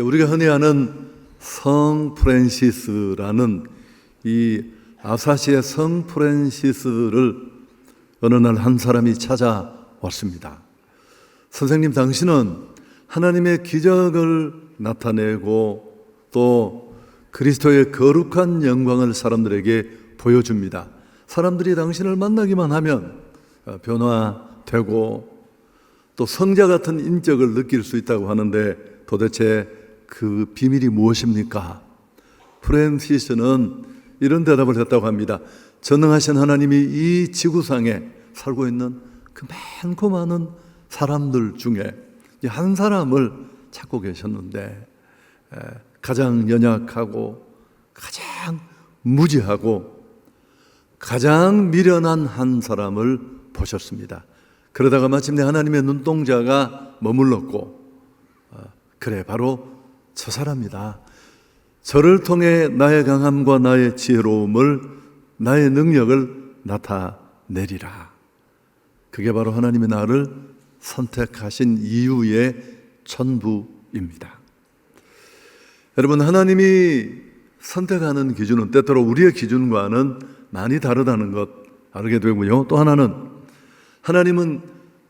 우리가 흔히 아는 성 프란시스라는 이 아사시의 성 프란시스를 어느 날 한 사람이 찾아왔습니다. 선생님, 당신은 하나님의 기적을 나타내고 또 그리스도의 거룩한 영광을 사람들에게 보여줍니다. 사람들이 당신을 만나기만 하면 변화되고 또 성자 같은 인격을 느낄 수 있다고 하는데 도대체 그 비밀이 무엇입니까? 프란시스는 이런 대답을 했다고 합니다. 전능하신 하나님이 이 지구상에 살고 있는 그 많고 많은 사람들 중에 한 사람을 찾고 계셨는데 가장 연약하고 가장 무지하고 가장 미련한 한 사람을 보셨습니다. 그러다가 마침내 하나님의 눈동자가 머물렀고 그래, 바로 저 사람이다. 저를 통해 나의 강함과 나의 지혜로움을, 나의 능력을 나타내리라. 그게 바로 하나님이 나를 선택하신 이유의 전부입니다. 여러분, 하나님이 선택하는 기준은 때때로 우리의 기준과는 많이 다르다는 것 알게 되고요. 또 하나는 하나님은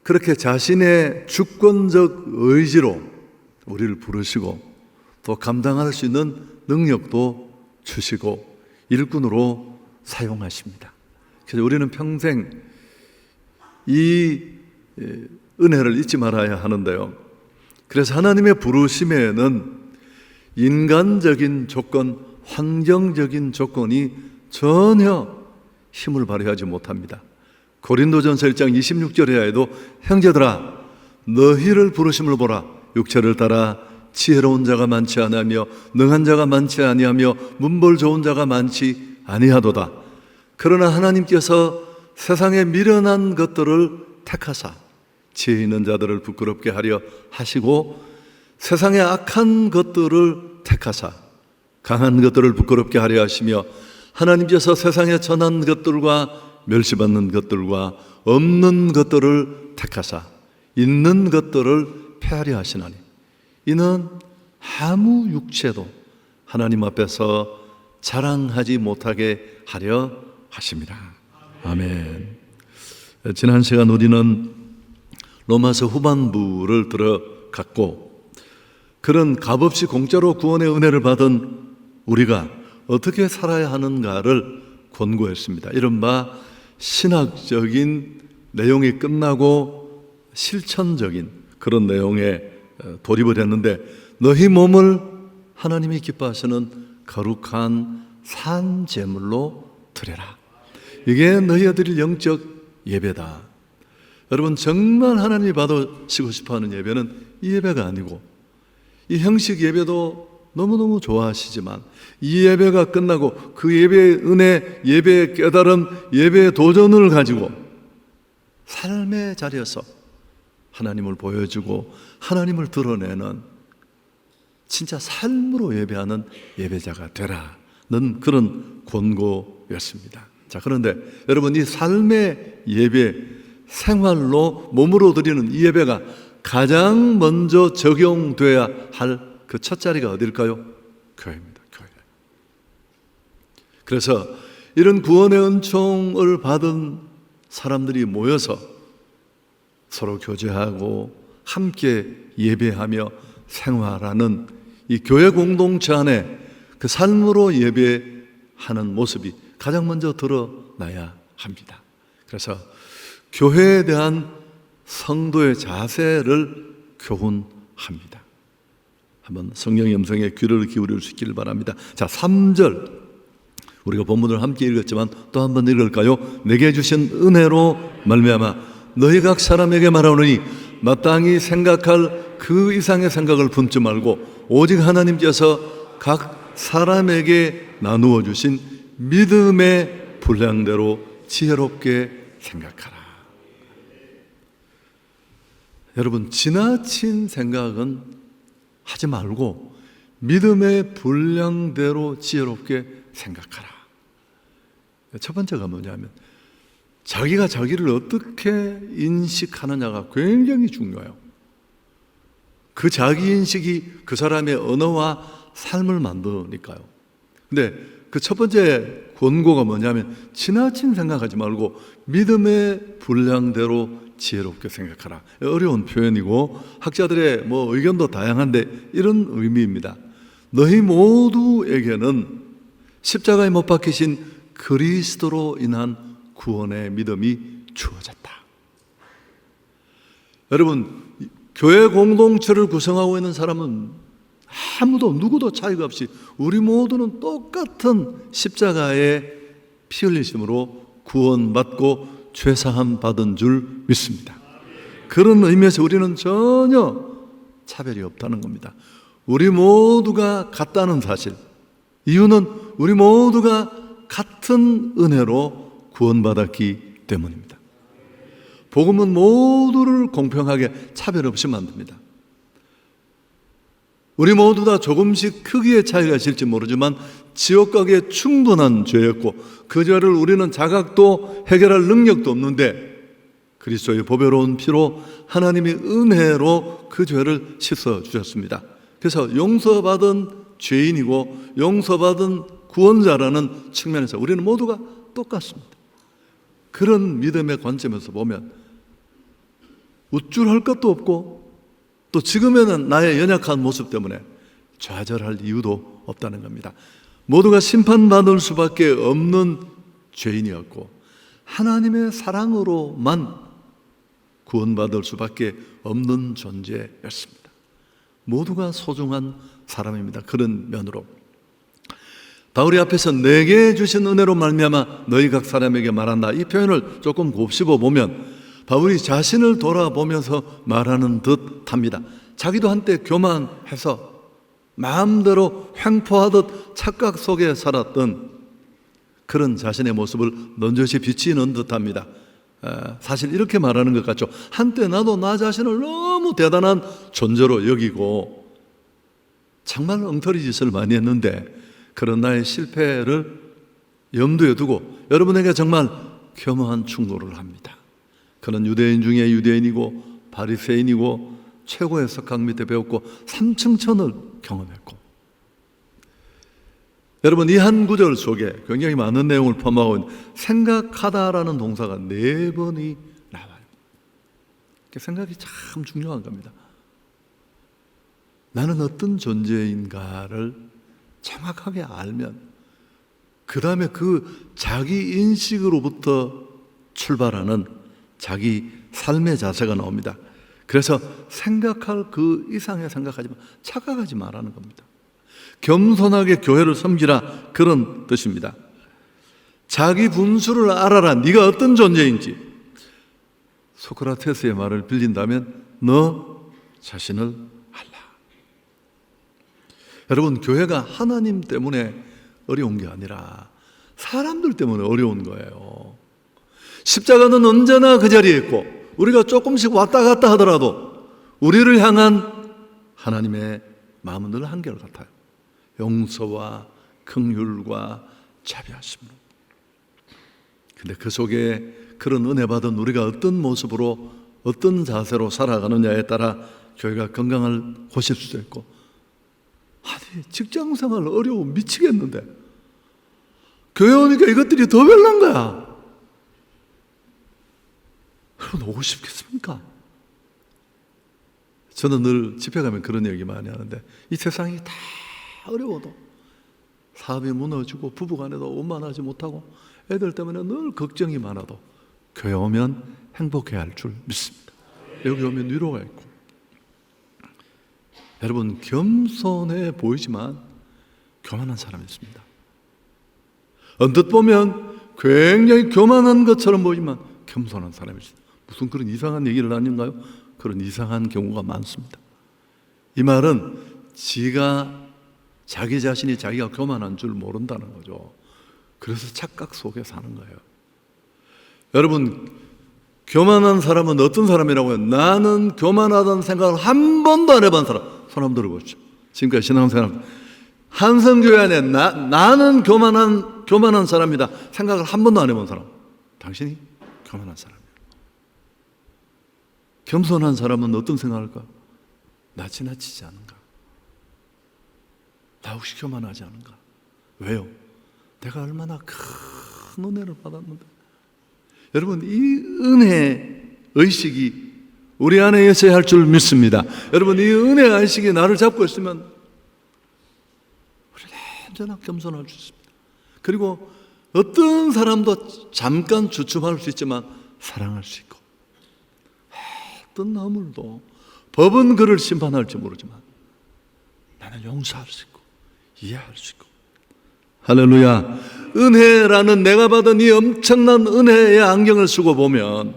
그렇게 자신의 주권적 의지로 우리를 부르시고 또 감당할 수 있는 능력도 주시고 일꾼으로 사용하십니다. 그래서 우리는 평생 이 은혜를 잊지 말아야 하는데요. 그래서 하나님의 부르심에는 인간적인 조건, 환경적인 조건이 전혀 힘을 발휘하지 못합니다. 고린도전서 1장 26절에도 형제들아 너희를 부르심을 보라. 육체를 따라 지혜로운 자가 많지 아니하며 능한 자가 많지 아니하며 문벌 좋은 자가 많지 아니하도다. 그러나 하나님께서 세상의 미련한 것들을 택하사 지혜 있는 자들을 부끄럽게 하려 하시고 세상의 악한 것들을 택하사 강한 것들을 부끄럽게 하려 하시며 하나님께서 세상에 전한 것들과 멸시받는 것들과 없는 것들을 택하사 있는 것들을 폐하려 하시나니 이는 아무 육체도 하나님 앞에서 자랑하지 못하게 하려 하십니다. 아멘. 지난 시간 우리는 로마서 후반부를 들어갔고 그런 값없이 공짜로 구원의 은혜를 받은 우리가 어떻게 살아야 하는가를 권고했습니다. 이른바 신학적인 내용이 끝나고 실천적인 그런 내용에 돌입을 했는데 너희 몸을 하나님이 기뻐하시는 거룩한 산 제물로 드려라. 이게 너희들이 영적 예배다. 여러분, 정말 하나님이 받으시고 싶어하는 예배는 이 예배가 아니고 이 형식 예배도 너무너무 좋아하시지만 이 예배가 끝나고 그 예배의 은혜, 예배의 깨달음, 예배의 도전을 가지고 삶의 자리에서 하나님을 보여주고 하나님을 드러내는 진짜 삶으로 예배하는 예배자가 되라는 그런 권고였습니다. 자, 그런데 여러분, 이 삶의 예배, 생활로 몸으로 드리는 이 예배가 가장 먼저 적용돼야 할 그 첫 자리가 어딜까요? 교회입니다. 교회. 그래서 이런 구원의 은총을 받은 사람들이 모여서 서로 교제하고 함께 예배하며 생활하는 이 교회 공동체 안에 그 삶으로 예배하는 모습이 가장 먼저 드러나야 합니다. 그래서 교회에 대한 성도의 자세를 교훈합니다. 한번 성령의 음성에 귀를 기울일 수 있기를 바랍니다. 자, 3절 우리가 본문을 함께 읽었지만 또 한번 읽을까요? 내게 주신 은혜로 말미암아 너희 각 사람에게 말하노니 마땅히 생각할 그 이상의 생각을 품지 말고 오직 하나님께서 각 사람에게 나누어 주신 믿음의 분량대로 지혜롭게 생각하라. 여러분, 지나친 생각은 하지 말고 믿음의 분량대로 지혜롭게 생각하라. 첫 번째가 뭐냐면 자기가 자기를 어떻게 인식하느냐가 굉장히 중요해요. 그 자기인식이 그 사람의 언어와 삶을 만드니까요. 근데 그 첫 번째 권고가 뭐냐면 지나친 생각하지 말고 믿음의 분량대로 지혜롭게 생각하라. 어려운 표현이고 학자들의 의견도 다양한데 이런 의미입니다. 너희 모두에게는 십자가에 못 박히신 그리스도로 인한 구원의 믿음이 주어졌다. 여러분, 교회 공동체를 구성하고 있는 사람은 누구도 차이가 없이 우리 모두는 똑같은 십자가의 피 흘리심으로 구원받고 죄사함 받은 줄 믿습니다. 그런 의미에서 우리는 전혀 차별이 없다는 겁니다. 우리 모두가 같다는 사실, 이유는 우리 모두가 같은 은혜로 구원받았기 때문입니다. 복음은 모두를 공평하게 차별 없이 만듭니다. 우리 모두 다 조금씩 크기의 차이가 있을지 모르지만 지옥 가기에 충분한 죄였고 그 죄를 우리는 자각도 해결할 능력도 없는데 그리스도의 보배로운 피로 하나님의 은혜로 그 죄를 씻어 주셨습니다. 그래서 용서받은 죄인이고 용서받은 구원자라는 측면에서 우리는 모두가 똑같습니다. 그런 믿음의 관점에서 보면 우쭐할 것도 없고 또 지금에는 나의 연약한 모습 때문에 좌절할 이유도 없다는 겁니다. 모두가 심판받을 수밖에 없는 죄인이었고 하나님의 사랑으로만 구원받을 수밖에 없는 존재였습니다. 모두가 소중한 사람입니다. 그런 면으로 바울이 앞에서 내게 주신 은혜로 말미암아 너희 각 사람에게 말한다, 이 표현을 조금 곱씹어 보면 바울이 자신을 돌아보면서 말하는 듯합니다. 자기도 한때 교만해서 마음대로 횡포하듯 착각 속에 살았던 그런 자신의 모습을 넌저시 비치는 듯합니다. 사실 이렇게 말하는 것 같죠. 한때 나도 나 자신을 너무 대단한 존재로 여기고 정말 엉터리 짓을 많이 했는데 그런 나의 실패를 염두에 두고 여러분에게 정말 겸허한 충고를 합니다. 그는 유대인 중에 유대인이고 바리새인이고 최고의 석학 밑에 배웠고 삼층천을 경험했고, 여러분 이 한 구절 속에 굉장히 많은 내용을 포함하고 있는 생각하다라는 동사가 4번이 나와요. 생각이 참 중요한 겁니다. 나는 어떤 존재인가를 정확하게 알면 그 다음에 그 자기 인식으로부터 출발하는 자기 삶의 자세가 나옵니다. 그래서 생각할 그 이상의 생각하지 마, 착각하지 말라는 겁니다. 겸손하게 교회를 섬기라, 그런 뜻입니다. 자기 분수를 알아라. 네가 어떤 존재인지. 소크라테스의 말을 빌린다면 너 자신을 알라. 여러분, 교회가 하나님 때문에 어려운 게 아니라 사람들 때문에 어려운 거예요. 십자가는 언제나 그 자리에 있고 우리가 조금씩 왔다 갔다 하더라도 우리를 향한 하나님의 마음은 늘 한결같아요. 용서와 긍휼과 자비하심으로. 근데 그 속에 그런 은혜 받은 우리가 어떤 모습으로 어떤 자세로 살아가느냐에 따라 교회가 건강할 곳일 수도 있고, 아니 직장생활 어려워 미치겠는데 교회 오니까 이것들이 더 별난 거야. 여러분 오고 싶겠습니까? 저는 늘 집회 가면 그런 얘기 많이 하는데 이 세상이 다 어려워도 사업이 무너지고 부부간에도 원만하지 못하고 애들 때문에 늘 걱정이 많아도 교회 오면 행복해야 할 줄 믿습니다. 여기 오면 위로가 있고. 여러분 겸손해 보이지만 교만한 사람이 있습니다. 언뜻 보면 굉장히 교만한 것처럼 보이지만 겸손한 사람이 있습니다. 무슨 그런 이상한 얘기를 하는가요? 그런 이상한 경우가 많습니다. 이 말은 자기 자신이 자기가 교만한 줄 모른다는 거죠. 그래서 착각 속에 사는 거예요. 여러분, 교만한 사람은 어떤 사람이라고 해요? 나는 교만하다는 생각을 한 번도 안 해본 사람. 손 한번 들어보시죠. 지금까지 신앙생활 한성교회 안에 나는 교만한 사람이다 생각을 한 번도 안 해본 사람, 당신이 교만한 사람이에요. 겸손한 사람은 어떤 생각을 할까? 나 지나치지 않은가? 나욱시켜만 하지 않은가? 왜요? 내가 얼마나 큰 은혜를 받았는데. 여러분, 이 은혜 의식이 우리 안에 있어야 할 줄 믿습니다. 여러분, 이 은혜 의식이 나를 잡고 있으면 우리는 언제나 겸손할 수 있습니다. 그리고 어떤 사람도 잠깐 주춤할 수 있지만 사랑할 수 있고, 어떤 나물도 법은 그를 심판할지 모르지만 나는 용서할 수 있고 이해할 수 있고. 할렐루야. 은혜라는 내가 받은 이 엄청난 은혜의 안경을 쓰고 보면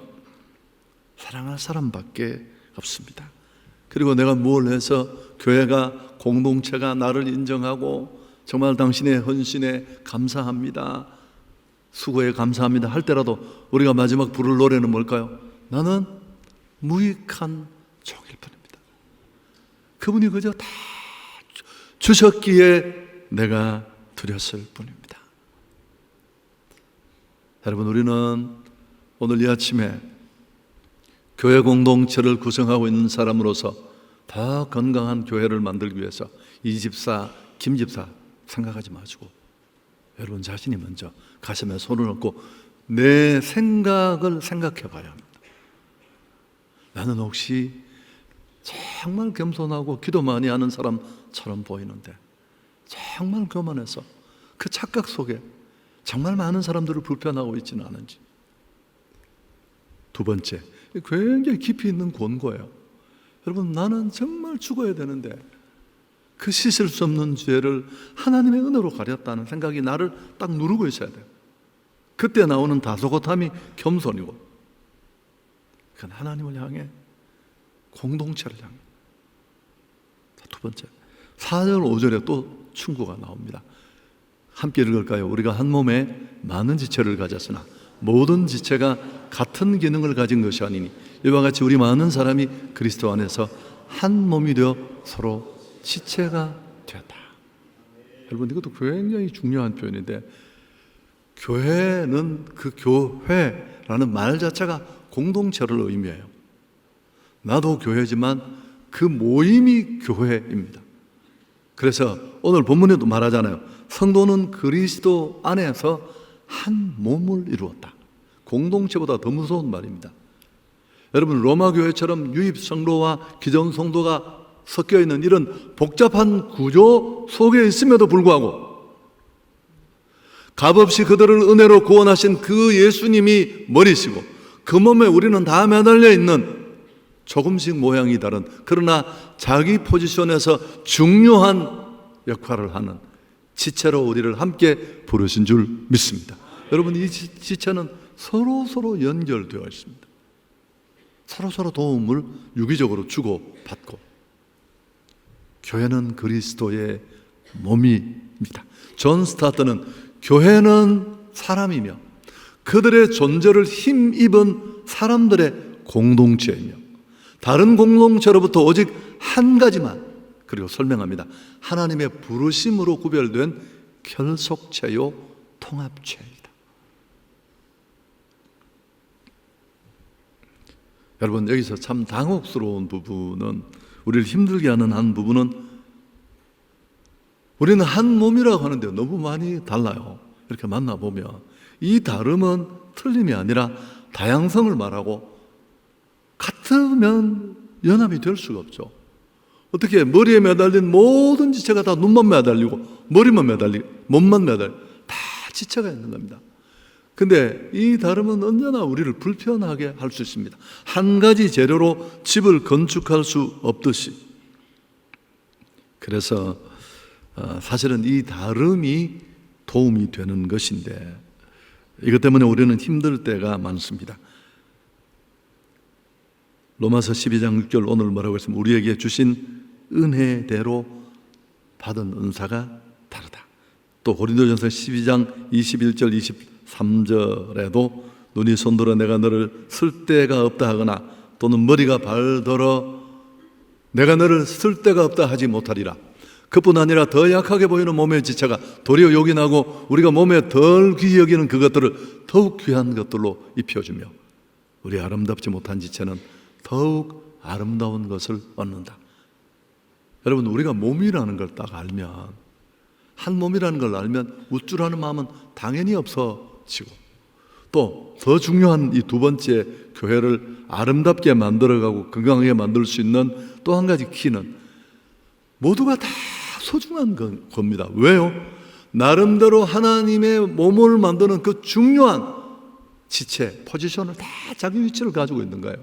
사랑할 사람밖에 없습니다. 그리고 내가 뭘 해서 교회가, 공동체가 나를 인정하고 정말 당신의 헌신에 감사합니다, 수고에 감사합니다 할 때라도 우리가 마지막 부를 노래는 뭘까요? 나는 무익한 종일 뿐입니다. 그분이 그저 다 주셨기에 내가 드렸을 뿐입니다. 여러분, 우리는 오늘 이 아침에 교회 공동체를 구성하고 있는 사람으로서 더 건강한 교회를 만들기 위해서 이 집사, 김 집사 생각하지 마시고 여러분 자신이 먼저 가슴에 손을 얹고 내 생각을 생각해 봐야 합니다. 나는 혹시 정말 겸손하고 기도 많이 하는 사람처럼 보이는데 정말 교만해서 그 착각 속에 정말 많은 사람들을 불편하고 있지는 않은지. 두 번째, 굉장히 깊이 있는 권고예요. 여러분, 나는 정말 죽어야 되는데 그 씻을 수 없는 죄를 하나님의 은혜로 가렸다는 생각이 나를 딱 누르고 있어야 돼요. 그때 나오는 다소곳함이 겸손이고, 그건 하나님을 향해, 공동체를 향해. 두 번째, 4절 5절에 또 충고가 나옵니다. 함께 읽을까요? 우리가 한 몸에 많은 지체를 가졌으나 모든 지체가 같은 기능을 가진 것이 아니니 이와 같이 우리 많은 사람이 그리스도 안에서 한 몸이 되어 서로 지체가 되었다. 여러분, 이것도 굉장히 중요한 표현인데, 교회는 그 교회라는 말 자체가 공동체를 의미해요. 나도 교회지만 그 모임이 교회입니다. 그래서 오늘 본문에도 말하잖아요. 성도는 그리스도 안에서 한 몸을 이루었다. 공동체보다 더 무서운 말입니다. 여러분, 로마 교회처럼 유입 성도와 기존 성도가 섞여 있는 이런 복잡한 구조 속에 있음에도 불구하고 값없이 그들을 은혜로 구원하신 그 예수님이 머리시고 그 몸에 우리는 다 매달려 있는 조금씩 모양이 다른, 그러나 자기 포지션에서 중요한 역할을 하는 지체로 우리를 함께 부르신 줄 믿습니다. 여러분, 이 지체는 서로 연결되어 있습니다. 서로 도움을 유기적으로 주고받고, 교회는 그리스도의 몸입니다. 존 스타트는 교회는 사람이며 그들의 존재를 힘입은 사람들의 공동체이며 다른 공동체로부터 오직 한 가지만, 그리고 설명합니다. 하나님의 부르심으로 구별된 결속체요 통합체이다. 여러분, 여기서 참 당혹스러운 부분은, 우리를 힘들게 하는 한 부분은, 우리는 한 몸이라고 하는데 너무 많이 달라요. 이렇게 만나보면 이 다름은 틀림이 아니라 다양성을 말하고, 같으면 연합이 될 수가 없죠. 어떻게 머리에 매달린 모든 지체가 다 눈만 매달리고 머리만 매달리고 몸만 매달리고 다 지체가 있는 겁니다. 근데 이 다름은 언제나 우리를 불편하게 할 수 있습니다. 한 가지 재료로 집을 건축할 수 없듯이. 그래서 사실은 이 다름이 도움이 되는 것인데, 이것 때문에 우리는 힘들 때가 많습니다. 로마서 12장 6절 오늘 뭐라고 했습니까? 우리에게 주신 은혜대로 받은 은사가 다르다. 또 고린도전서 12장 21절 23절에도 눈이 손들어 내가 너를 쓸 데가 없다 하거나 또는 머리가 발들어 내가 너를 쓸 데가 없다 하지 못하리라. 그뿐 아니라 더 약하게 보이는 몸의 지체가 도리어 요긴하고 우리가 몸에 덜 귀히 여기는 그것들을 더욱 귀한 것들로 입혀주며 우리 아름답지 못한 지체는 더욱 아름다운 것을 얻는다. 여러분, 우리가 몸이라는 걸 딱 알면, 한 몸이라는 걸 알면 우쭐하는 마음은 당연히 없어지고, 또 더 중요한 이 두 번째, 교회를 아름답게 만들어가고 건강하게 만들 수 있는 또 한 가지 키는 모두가 다 소중한 겁니다. 왜요? 나름대로 하나님의 몸을 만드는 그 중요한 지체, 포지션을 다 자기 위치를 가지고 있는 거예요.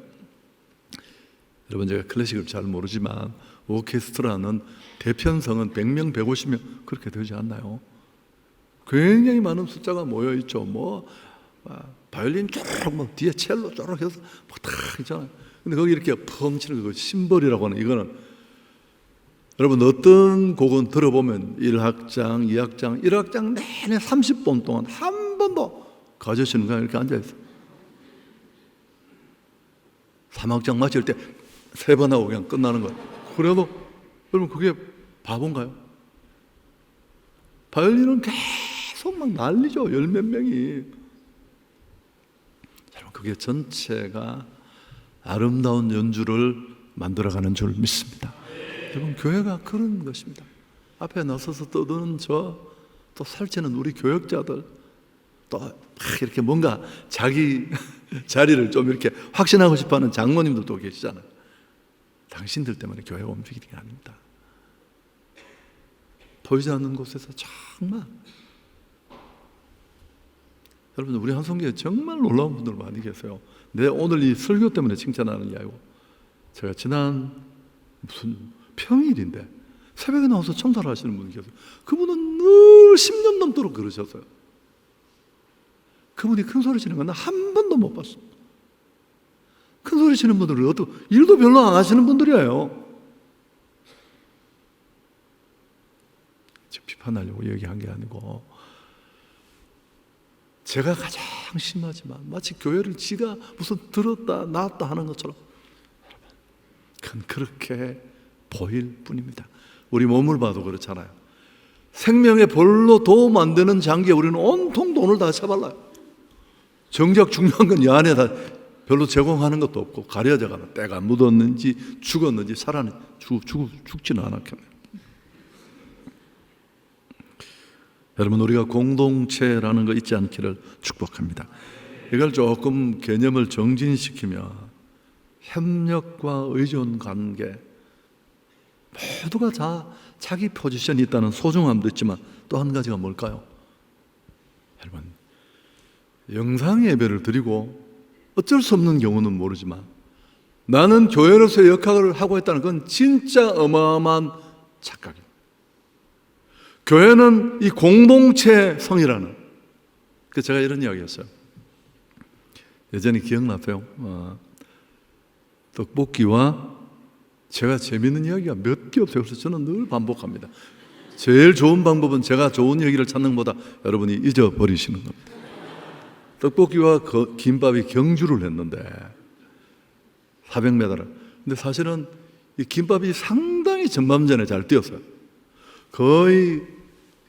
여러분, 제가 클래식을 잘 모르지만 오케스트라는 대편성은 100명, 150명 그렇게 되지 않나요? 굉장히 많은 숫자가 모여 있죠. 바이올린 쪼록, 뒤에 첼로 쪼록 해서 딱 있잖아요. 근데 거기 이렇게 펑 치는 거 심벌이라고 하는, 이거는 여러분, 어떤 곡은 들어보면 1악장, 2악장, 1악장 내내 30분 동안 한 번도 가져치는 거야. 이렇게 앉아있어. 3악장 마칠 때 3번 하고 그냥 끝나는 거야. 그래도 여러분, 그게 바본가요? 바이올린은 계속 막 난리죠. 열 몇 명이. 여러분, 그게 전체가 아름다운 연주를 만들어가는 줄 믿습니다. 여러분, 교회가 그런 것입니다. 앞에 나서서 떠드는 또 살찌는 우리 교역자들, 또 막 이렇게 뭔가 자기 자리를 좀 이렇게 확신하고 싶어하는 장로님들도 계시잖아요. 당신들 때문에 교회가 움직이는 게 아닙니다. 보이지 않는 곳에서 정말, 여러분, 우리 한성교회 정말 놀라운 분들 많이 계세요. 오늘 이 설교 때문에 칭찬하는 게 아니고, 제가 지난 무슨 평일인데 새벽에 나와서 청사를 하시는 분이 계세요. 그분은 늘 10년 넘도록 그러셨어요. 그분이 큰 소리 치는 건 나 한 번도 못 봤습니다. 큰 소리 치는 분들은 일도 별로 안 하시는 분들이에요. 비판하려고 얘기한 게 아니고, 제가 가장 심하지만 마치 교회를 지가 무슨 들었다 놨다 하는 것처럼, 그건 그렇게 보일 뿐입니다. 우리 몸을 봐도 그렇잖아요. 생명의 볼로 도움 안 되는 장기에 우리는 온통 돈을 다 쳐발라요. 정작 중요한 건 이 안에다 별로 제공하는 것도 없고, 가려져 가면 때가 묻었는지 죽었는지 살았는지 죽지는 않았겠네요. 여러분, 우리가 공동체라는 거 잊지 않기를 축복합니다. 이걸 조금 개념을 정진시키면 협력과 의존 관계, 모두가 자기 포지션이 있다는 소중함도 있지만 또 한 가지가 뭘까요? 여러분, 영상 예배를 드리고 어쩔 수 없는 경우는 모르지만 나는 교회로서의 역할을 하고 있다는 건 진짜 어마어마한 착각입니다. 교회는 이 공동체 성이라는, 제가 이런 이야기 했어요. 예전에 기억나세요? 떡볶이와 제가 재밌는 이야기가 몇 개 없어요. 그래서 저는 늘 반복합니다. 제일 좋은 방법은 제가 좋은 얘기를 찾는 것보다 여러분이 잊어버리시는 겁니다. 떡볶이와 김밥이 경주를 했는데 400m를. 근데 사실은 이 김밥이 상당히 전반전에 잘 뛰었어요. 거의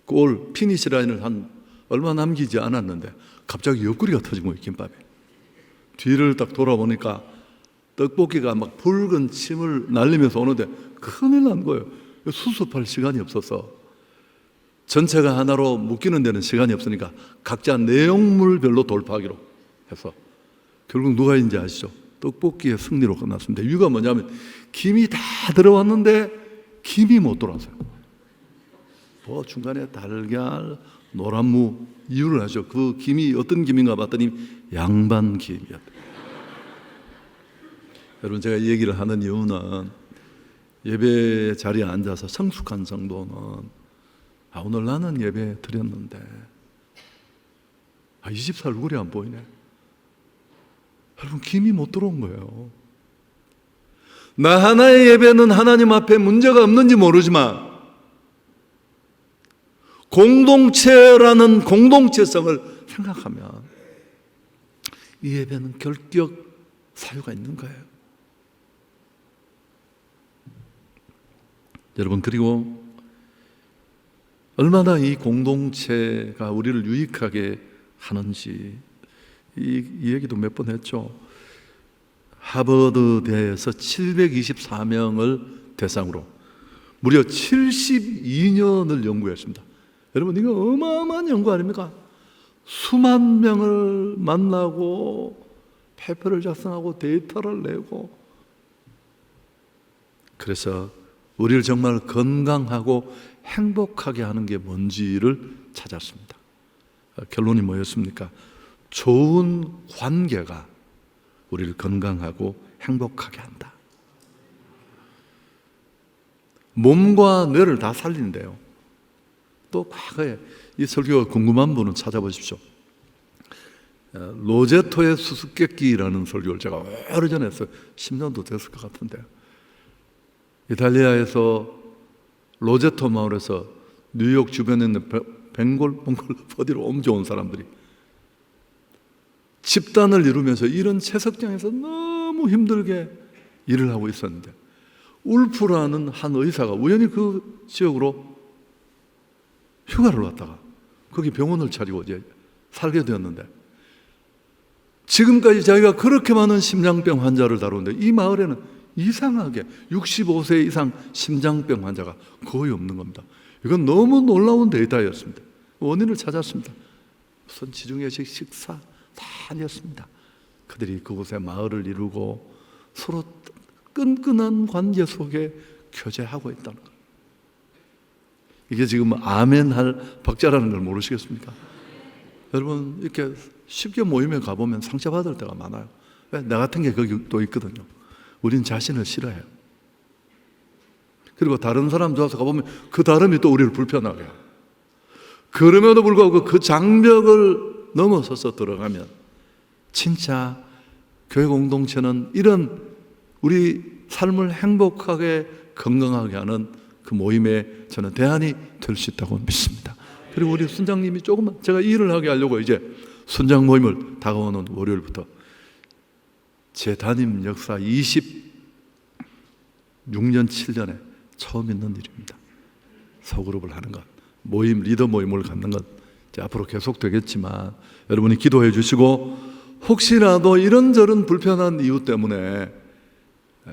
골 피니시 라인을 얼마 남기지 않았는데 갑자기 옆구리가 터진 거예요. 김밥이. 뒤를 딱 돌아보니까 떡볶이가 막 붉은 침을 날리면서 오는데 큰일 난 거예요. 수습할 시간이 없어서, 전체가 하나로 묶이는 데는 시간이 없으니까 각자 내용물별로 돌파하기로 해서 결국 누가 있는지 아시죠? 떡볶이의 승리로 끝났습니다. 이유가 뭐냐면 김이 다 들어왔는데 김이 못 들어왔어요. 중간에 달걀, 노란무, 이유를 하죠. 그 김이 어떤 김인가 봤더니 양반김이었다. 여러분, 제가 이 얘기를 하는 이유는 예배 자리에 앉아서 성숙한 성도는 오늘 나는 예배 드렸는데 24 얼굴이 안 보이네. 여러분, 김이 못 들어온 거예요. 나 하나의 예배는 하나님 앞에 문제가 없는지 모르지만 공동체라는 공동체성을 생각하면 이 예배는 결격 사유가 있는 거예요. 여러분, 그리고 얼마나 이 공동체가 우리를 유익하게 하는지 이 얘기도 몇 번 했죠. 하버드대에서 724명을 대상으로 무려 72년을 연구했습니다. 여러분, 이거 어마어마한 연구 아닙니까? 수만 명을 만나고 페이퍼를 작성하고 데이터를 내고, 그래서 우리를 정말 건강하고 행복하게 하는 게 뭔지를 찾았습니다. 결론이 뭐였습니까? 좋은 관계가 우리를 건강하고 행복하게 한다. 몸과 뇌를 다 살린대요. 또 과거에 이 설교가 궁금한 분은 찾아보십시오. 로제토의 수수께끼라는 설교를 제가 오래전에 했어요. 10년도 됐을 것 같은데요. 이탈리아에서 로제토 마을에서 뉴욕 주변에 있는 벵골 어디로 옮겨온 사람들이 집단을 이루면서 이런 채석장에서 너무 힘들게 일을 하고 있었는데, 울프라는 한 의사가 우연히 그 지역으로 휴가를 왔다가 거기 병원을 차리고 이제 살게 되었는데, 지금까지 자기가 그렇게 많은 심장병 환자를 다루는데 이 마을에는 이상하게 65세 이상 심장병 환자가 거의 없는 겁니다. 이건 너무 놀라운 데이터였습니다. 원인을 찾았습니다. 무슨 지중해식 식사 다 아니었습니다. 그들이 그곳에 마을을 이루고 서로 끈끈한 관계 속에 교제하고 있다는 것. 이게 지금 아멘할 박자라는 걸 모르시겠습니까? 여러분, 이렇게 쉽게 모임에 가보면 상처받을 때가 많아요. 왜? 나 같은 게 거기 또 있거든요. 우린 자신을 싫어해요. 그리고 다른 사람 좋아서 가보면 그 다름이 또 우리를 불편하게 해요. 그럼에도 불구하고 그 장벽을 넘어서서 들어가면 진짜 교회 공동체는 이런 우리 삶을 행복하게 건강하게 하는 그 모임에 저는 대안이 될 수 있다고 믿습니다. 그리고 우리 순장님이 조금만 제가 일을 하게 하려고 이제 순장 모임을 다가오는 월요일부터 제 담임 역사 26년 7년에 처음 있는 일입니다. 소그룹을 하는 것, 모임, 리더 모임을 갖는 것 이제 앞으로 계속 되겠지만 여러분이 기도해 주시고, 혹시라도 이런저런 불편한 이유 때문에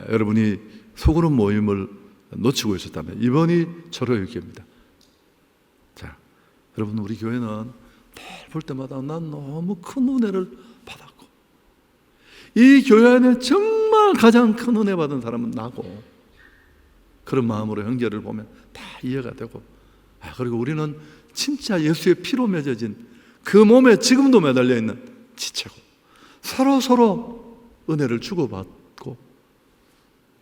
여러분이 소그룹 모임을 놓치고 있었다면 이번이 절호의 기회입니다. 자, 여러분, 우리 교회는 늘 볼 때마다 난 너무 큰 은혜를 받았고, 이 교회 안에 정말 가장 큰 은혜 받은 사람은 나고, 그런 마음으로 형제를 보면 다 이해가 되고, 그리고 우리는 진짜 예수의 피로 맺어진 그 몸에 지금도 매달려 있는 지체고, 서로 은혜를 주고받고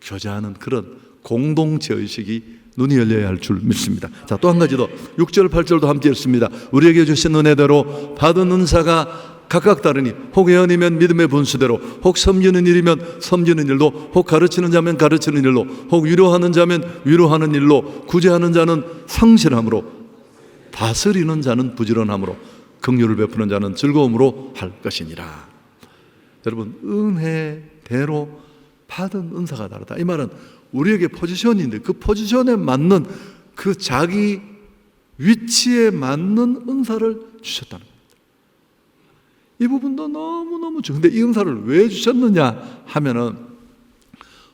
교제하는 그런 공동체 의식이 눈이 열려야 할 줄 믿습니다. 자, 또 한 가지 더 6절 8절도 함께 읽습니다. 우리에게 주신 은혜대로 받은 은사가 각각 다르니 혹 예언이면 믿음의 분수대로, 혹 섬기는 일이면 섬기는 일로, 혹 가르치는 자면 가르치는 일로, 혹 위로하는 자면 위로하는 일로, 구제하는 자는 성실함으로, 다스리는 자는 부지런함으로, 긍휼을 베푸는 자는 즐거움으로 할 것이니라. 여러분, 은혜대로 받은 은사가 다르다. 이 말은 우리에게 포지션인데 그 포지션에 맞는 그 자기 위치에 맞는 은사를 주셨다는 겁니다. 이 부분도 너무너무 중요한데, 이 은사를 왜 주셨느냐 하면은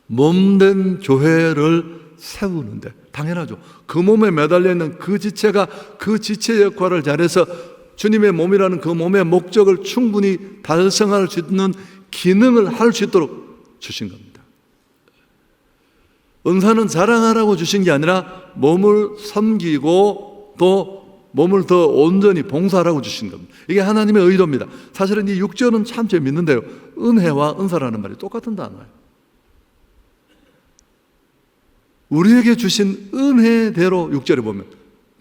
몸된 교회를 세우는데, 당연하죠. 그 몸에 매달려 있는 그 지체가 그 지체 역할을 잘해서 주님의 몸이라는 그 몸의 목적을 충분히 달성할 수 있는 기능을 할 수 있도록 주신 겁니다. 은사는 자랑하라고 주신 게 아니라 몸을 섬기고 또 몸을 더 온전히 봉사하라고 주신 겁니다. 이게 하나님의 의도입니다. 사실은 이 6절은 참 재밌는데요, 은혜와 은사라는 말이 똑같은 단어예요. 우리에게 주신 은혜대로 6절에 보면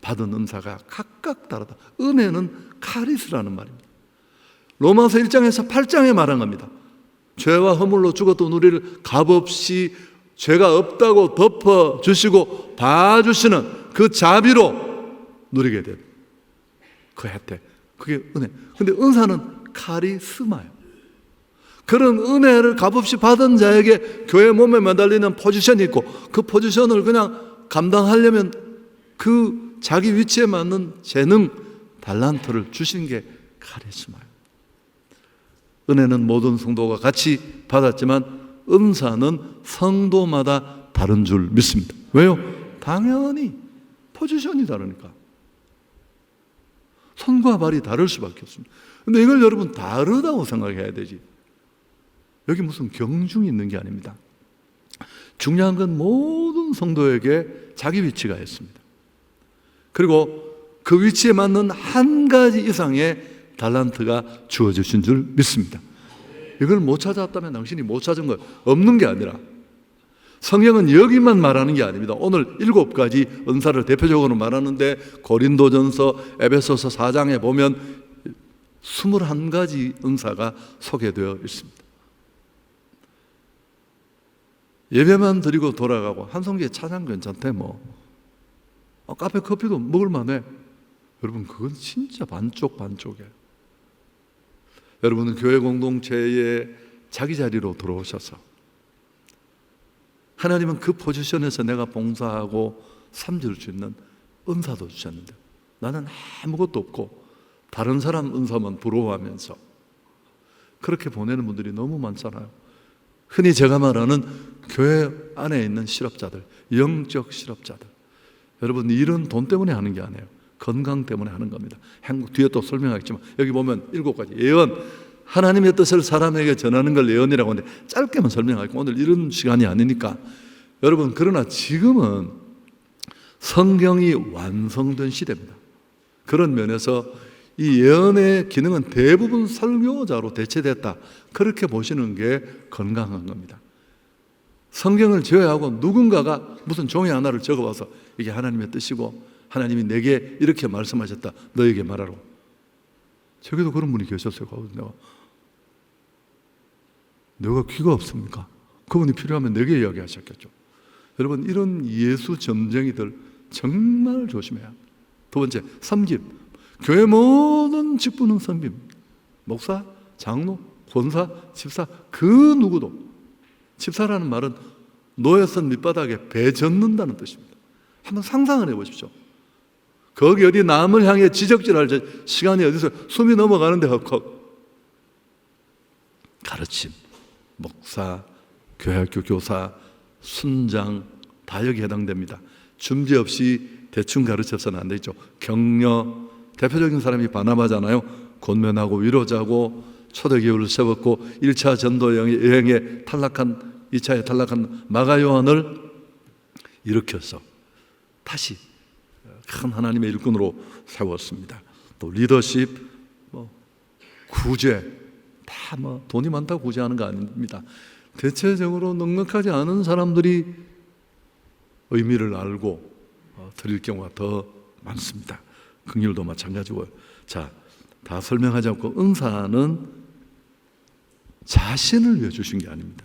받은 은사가 각각 다르다. 은혜는 카리스라는 말입니다. 로마서 1장에서 8장에 말한 겁니다. 죄와 허물로 죽었던 우리를 값없이 죄가 없다고 덮어주시고 봐주시는 그 자비로 누리게 된 그 혜택, 그게 은혜. 근데 은사는 카리스마예요. 그런 은혜를 값없이 받은 자에게 교회 몸에 매달리는 포지션이 있고, 그 포지션을 그냥 감당하려면 그 자기 위치에 맞는 재능, 달란트를 주신 게 카리스마예요. 은혜는 모든 성도가 같이 받았지만 은사는 성도마다 다른 줄 믿습니다. 왜요? 당연히 포지션이 다르니까 손과 발이 다를 수밖에 없습니다. 근데 이걸 여러분 다르다고 생각해야 되지. 여기 무슨 경중이 있는 게 아닙니다. 중요한 건 모든 성도에게 자기 위치가 있습니다. 그리고 그 위치에 맞는 한 가지 이상의 달란트가 주어주신 줄 믿습니다. 이걸 못 찾았다면 당신이 못 찾은 거 없는 게 아니라, 성경은 여기만 말하는 게 아닙니다. 오늘 7가지 은사를 대표적으로 말하는데 고린도전서, 에베소서 4장에 보면 21가지 은사가 소개되어 있습니다. 예배만 드리고 돌아가고 한성기에 찬양 괜찮대 뭐, 카페 커피도 먹을만해. 여러분 그건 진짜 반쪽이에요. 여러분은 교회 공동체에 자기 자리로 들어오셔서 하나님은 그 포지션에서 내가 봉사하고 삶질 수 있는 은사도 주셨는데, 나는 아무것도 없고 다른 사람 은사만 부러워하면서 그렇게 보내는 분들이 너무 많잖아요. 흔히 제가 말하는 교회 안에 있는 실업자들, 영적 실업자들. 여러분 일은 돈 때문에 하는 게 아니에요. 건강 때문에 하는 겁니다. 행복 뒤에 또 설명하겠지만 여기 보면 7가지 예언, 하나님의 뜻을 사람에게 전하는 걸 예언이라고 하는데 짧게만 설명하겠고 오늘 이런 시간이 아니니까. 여러분 그러나 지금은 성경이 완성된 시대입니다. 그런 면에서 이 예언의 기능은 대부분 설교자로 대체됐다, 그렇게 보시는 게 건강한 겁니다. 성경을 제외하고 누군가가 무슨 종이 하나를 적어봐서 이게 하나님의 뜻이고 하나님이 내게 이렇게 말씀하셨다, 너에게 말하라고. 저기도 그런 분이 계셨어요. 내가 귀가 없습니까? 그분이 필요하면 내게 이야기하셨겠죠. 여러분 이런 예수 점쟁이들 정말 조심해야 합니다. 두 번째, 섬김. 교회 모든 직분은 섬김. 목사, 장로, 권사, 집사, 그 누구도. 집사라는 말은 놓여선 밑바닥에 배 젓는다는 뜻입니다. 한번 상상을 해보십시오. 거기 어디 남을 향해 지적질할 시간이 어디서 숨이 넘어가는데 헉헉. 가르침, 목사, 교회학교 교사, 순장 다 여기에 해당됩니다. 준비 없이 대충 가르쳐서는 안 되죠. 격려, 대표적인 사람이 바나바잖아요. 권면하고 위로자고 초대교회를 세웠고 1차 전도 여행에 탈락한 2차에 탈락한 마가 요한을 일으켜서 다시 큰 하나님의 일꾼으로 세웠습니다. 또 리더십, 구제, 다 돈이 많다고 구제하는 거 아닙니다. 대체적으로 넉넉하지 않은 사람들이 의미를 알고 드릴 경우가 더 많습니다. 긍휼도 마찬가지고요. 자, 다 설명하지 않고 은사는 자신을 위해 주신 게 아닙니다.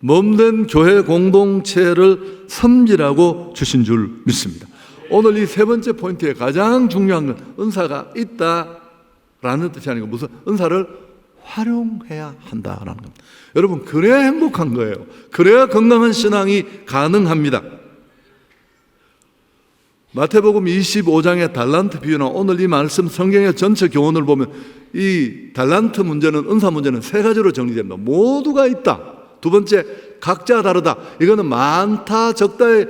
몸된 교회 공동체를 섬기라고 주신 줄 믿습니다. 오늘 이 세 번째 포인트에 가장 중요한 건 은사가 있다라는 뜻이 아니고 무슨 은사를 활용해야 한다라는 겁니다. 여러분 그래야 행복한 거예요. 그래야 건강한 신앙이 가능합니다. 마태복음 25장의 달란트 비유나 오늘 이 말씀 성경의 전체 교훈을 보면 이 달란트 문제는, 은사 문제는 3가지로 정리됩니다. 모두가 있다. 두 번째, 각자 다르다. 이거는 많다 적다의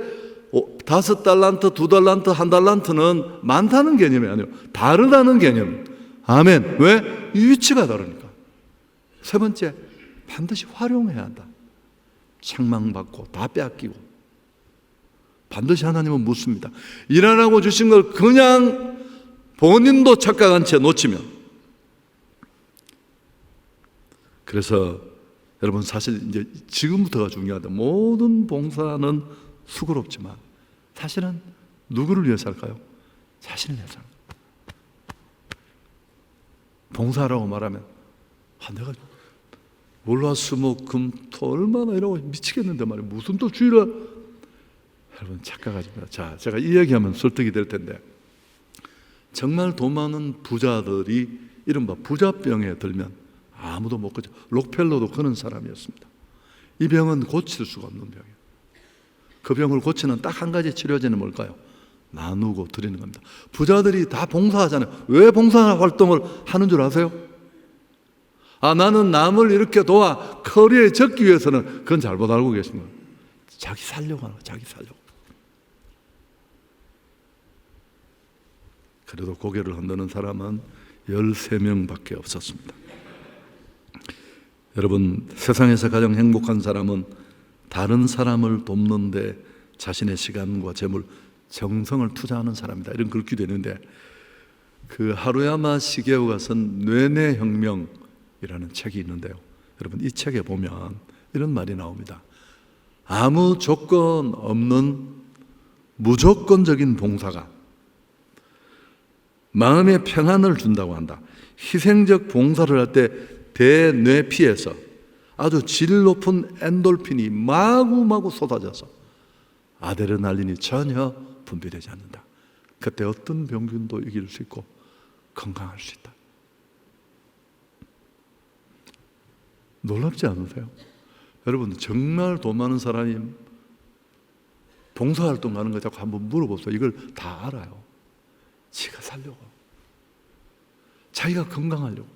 5달란트, 2달란트, 1달란트는 많다는 개념이 아니에요. 다르다는 개념. 아멘. 왜? 이 위치가 다르니까. 세 번째, 반드시 활용해야 한다. 책망받고 다 빼앗기고 반드시 하나님은 묻습니다. 일하라고 주신 걸 그냥 본인도 착각한 채 놓치면. 그래서 여러분 사실 이제 지금부터가 중요하다. 모든 봉사는 수고롭지만 사실은 누구를 위해서 할까요? 자신을 위해서 합니다. 봉사라고 말하면 내가 월화수목금토 얼마나 이러고 미치겠는데 말이에요. 무슨 또 주일을. 여러분 착각하지 마세요. 자, 제가 이 얘기하면 설득이 될 텐데 정말 돈 많은 부자들이 이른바 부자병에 들면 아무도 못 고쳐. 록펠러도 그런 사람이었습니다. 이 병은 고칠 수가 없는 병이에요. 그 병을 고치는 딱 한 가지 치료제는 뭘까요? 나누고 드리는 겁니다. 부자들이 다 봉사하잖아요. 왜 봉사활동을 하는 줄 아세요? 나는 남을 이렇게 도와 커리어에 적기 위해서는 그건 잘못 알고 계신 거예요. 자기 살려고 하는 거예요. 자기 살려고. 그래도 고개를 흔드는 사람은 13명밖에 없었습니다. 여러분, 세상에서 가장 행복한 사람은 다른 사람을 돕는데 자신의 시간과 재물, 정성을 투자하는 사람이다, 이런 글 기도했는데, 그 하루야마 시게오가 쓴 뇌내혁명이라는 책이 있는데요, 여러분, 이 책에 보면 이런 말이 나옵니다. 아무 조건 없는 무조건적인 봉사가 마음의 평안을 준다고 한다. 희생적 봉사를 할 때 대뇌피에서 아주 질 높은 엔돌핀이 마구마구 쏟아져서 아드레날린이 전혀 분비되지 않는다. 그때 어떤 병균도 이길 수 있고 건강할 수 있다. 놀랍지 않으세요? 여러분, 정말 돈 많은 사람이 봉사활동 하는 거 자꾸 한번 물어보세요. 이걸 다 알아요. 지가 살려고, 자기가 건강하려고.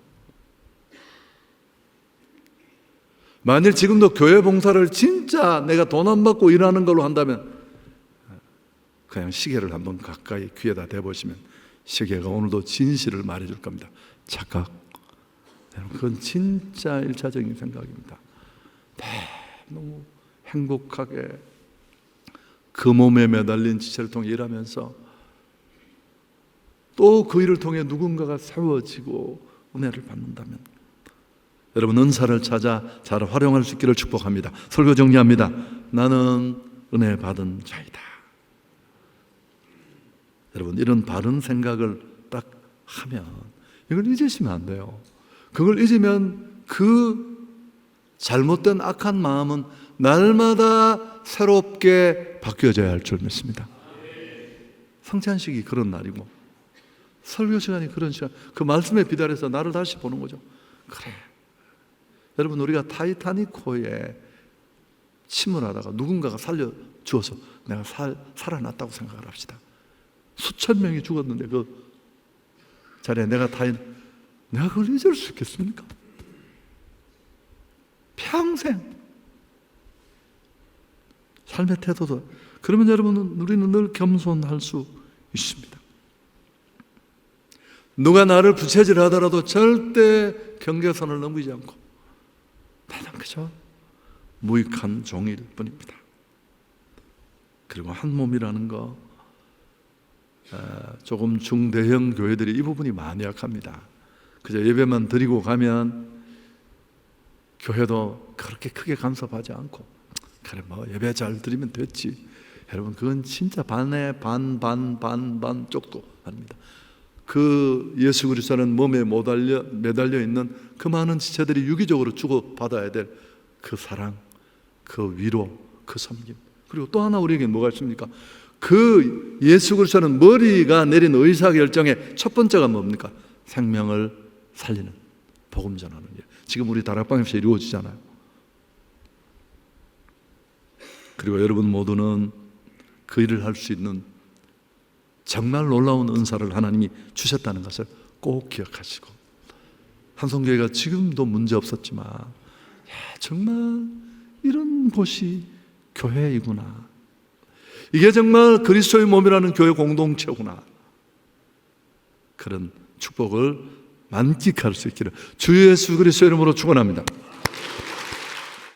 만일 지금도 교회 봉사를 진짜 내가 돈 안 받고 일하는 걸로 한다면 그냥 시계를 한번 가까이 귀에다 대보시면 시계가 오늘도 진실을 말해줄 겁니다. 착각. 그건 진짜 1차적인 생각입니다. 너무 행복하게 그 몸에 매달린 지체를 통해 일하면서 또 그 일을 통해 누군가가 세워지고 은혜를 받는다면, 여러분, 은사를 찾아 잘 활용할 수 있기를 축복합니다. 설교 정리합니다. 나는 은혜 받은 자이다. 여러분, 이런 바른 생각을 딱 하면 이걸 잊으시면 안 돼요. 그걸 잊으면 그 잘못된 악한 마음은 날마다 새롭게 바뀌어져야 할 줄 믿습니다. 성찬식이 그런 날이고 설교 시간이 그런 시간, 그 말씀에 비달해서 나를 다시 보는 거죠. 그래, 여러분, 우리가 타이타닉호에 침몰하다가 누군가가 살려주어서 내가 살아났다고 생각을 합시다. 수천 명이 죽었는데 그 자리에 내가 그걸 잊을 수 있겠습니까? 평생 삶의 태도도. 그러면 여러분, 우리는 늘 겸손할 수 있습니다. 누가 나를 부채질하더라도 절대 경계선을 넘기지 않고 나는 그저 무익한 종일 뿐입니다. 그리고 한 몸이라는 거, 조금 중대형 교회들이 이 부분이 많이 약합니다. 그저 예배만 드리고 가면 교회도 그렇게 크게 간섭하지 않고, 그래 뭐 예배 잘 드리면 됐지. 여러분, 그건 진짜 반의 반 쪽도 아닙니다. 그 예수 그리스도는 몸에 매달려 있는 그 많은 지체들이 유기적으로 주고받아야 될 그 사랑, 그 위로, 그 섬김. 그리고 또 하나 우리에게 뭐가 있습니까? 그 예수 그리스도는 머리가 내린 의사결정의 첫 번째가 뭡니까? 생명을 살리는, 복음 전하는 일. 지금 우리 다락방에서 이루어지잖아요. 그리고 여러분 모두는 그 일을 할 수 있는 정말 놀라운 은사를 하나님이 주셨다는 것을 꼭 기억하시고, 한성교회가 지금도 문제 없었지만 정말 이런 곳이 교회이구나, 이게 정말 그리스도의 몸이라는 교회 공동체구나, 그런 축복을 만끽할 수 있기를 주 예수 그리스도의 이름으로 축원합니다.